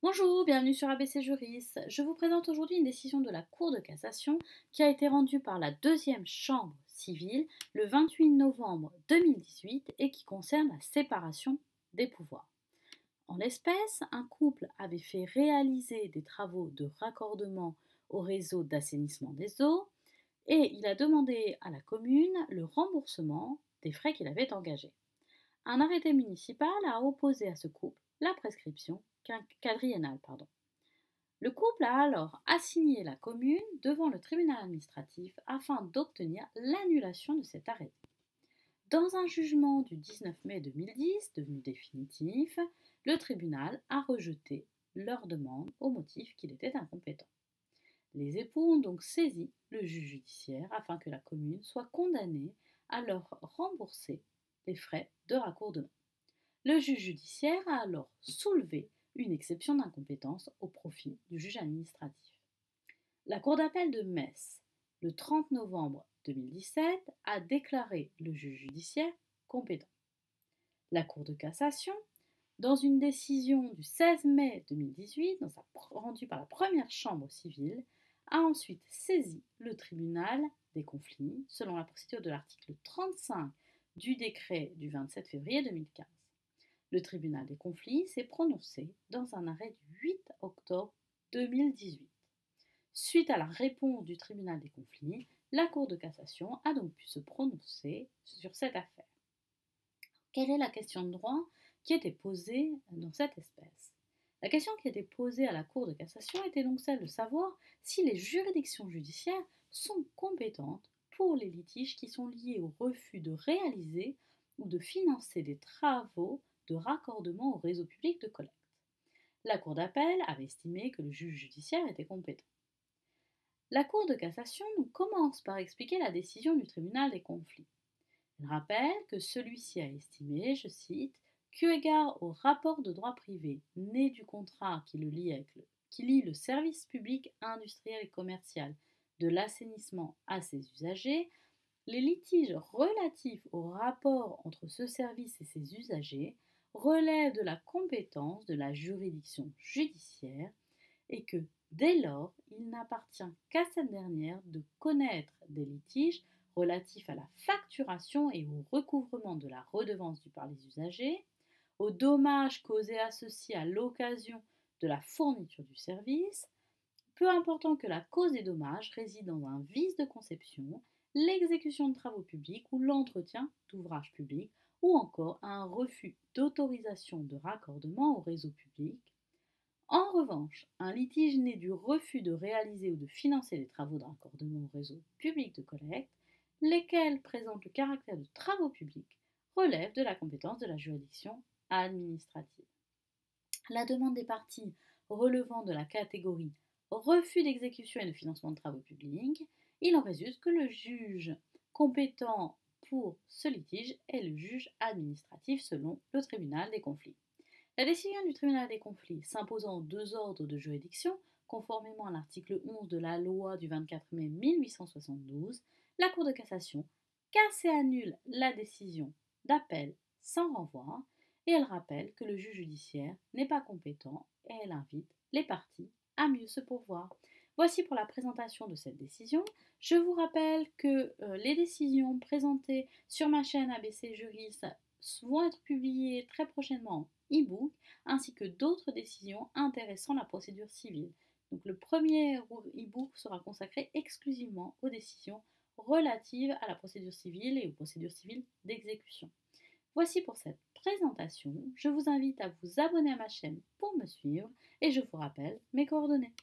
Bonjour, bienvenue sur ABC Juris. Je vous présente aujourd'hui une décision de la Cour de cassation qui a été rendue par la deuxième chambre civile le 28 novembre 2018 et qui concerne la séparation des pouvoirs. En l'espèce, un couple avait fait réaliser des travaux de raccordement au réseau d'assainissement des eaux et il a demandé à la commune le remboursement des frais qu'il avait engagés. Un arrêté municipal a opposé à ce couple la prescription quadriennale. Le couple a alors assigné la commune devant le tribunal administratif afin d'obtenir l'annulation de cet arrêté. Dans un jugement du 19 mai 2010, devenu définitif, le tribunal a rejeté leur demande au motif qu'il était incompétent. Les époux ont donc saisi le juge judiciaire afin que la commune soit condamnée à leur rembourser les frais de raccordement. Le juge judiciaire a alors soulevé une exception d'incompétence au profit du juge administratif. La Cour d'appel de Metz, le 30 novembre 2017, a déclaré le juge judiciaire compétent. La Cour de cassation, dans une décision du 16 mai 2018, rendue par la première chambre civile, a ensuite saisi le tribunal des conflits, selon la procédure de l'article 35 du décret du 27 février 2015. Le tribunal des conflits s'est prononcé dans un arrêt du 8 octobre 2018. Suite à la réponse du tribunal des conflits, la Cour de cassation a donc pu se prononcer sur cette affaire. Quelle est la question de droit qui était posée dans cette espèce? La question qui était posée à la Cour de cassation était donc celle de savoir si les juridictions judiciaires sont compétentes pour les litiges qui sont liés au refus de réaliser ou de financer des travaux de raccordement au réseau public de collecte. La Cour d'appel avait estimé que le juge judiciaire était compétent. La Cour de cassation commence par expliquer la décision du tribunal des conflits. Elle rappelle que celui-ci a estimé, je cite, qu'eu égard au rapport de droit privé né du contrat qui lie le service public industriel et commercial de l'assainissement à ses usagers, les litiges relatifs au rapport entre ce service et ses usagers relèvent de la compétence de la juridiction judiciaire et que, dès lors, il n'appartient qu'à cette dernière de connaître des litiges relatifs à la facturation et au recouvrement de la redevance due par les usagers, aux dommages causés à ceux-ci à l'occasion de la fourniture du service, peu important que la cause des dommages réside dans un vice de conception, l'exécution de travaux publics ou l'entretien d'ouvrages publics, ou encore à un refus d'autorisation de raccordement au réseau public. En revanche, un litige né du refus de réaliser ou de financer des travaux de raccordement au réseau public de collecte, lesquels présentent le caractère de travaux publics, relève de la compétence de la juridiction administrative. La demande des parties relevant de la catégorie refus d'exécution et de financement de travaux publics, il en résulte que le juge compétent pour ce litige est le juge administratif selon le tribunal des conflits. La décision du tribunal des conflits s'imposant aux deux ordres de juridiction, conformément à l'article 11 de la loi du 24 mai 1872, la Cour de cassation casse et annule la décision d'appel sans renvoi et elle rappelle que le juge judiciaire n'est pas compétent et elle invite les parties à mieux se pourvoir. Voici pour la présentation de cette décision. Je vous rappelle que les décisions présentées sur ma chaîne ABC Juris vont être publiées très prochainement en e-book, ainsi que d'autres décisions intéressant la procédure civile. Donc le premier e-book sera consacré exclusivement aux décisions relatives à la procédure civile et aux procédures civiles d'exécution. Voici pour cette présentation. Je vous invite à vous abonner à ma chaîne pour me suivre et je vous rappelle mes coordonnées.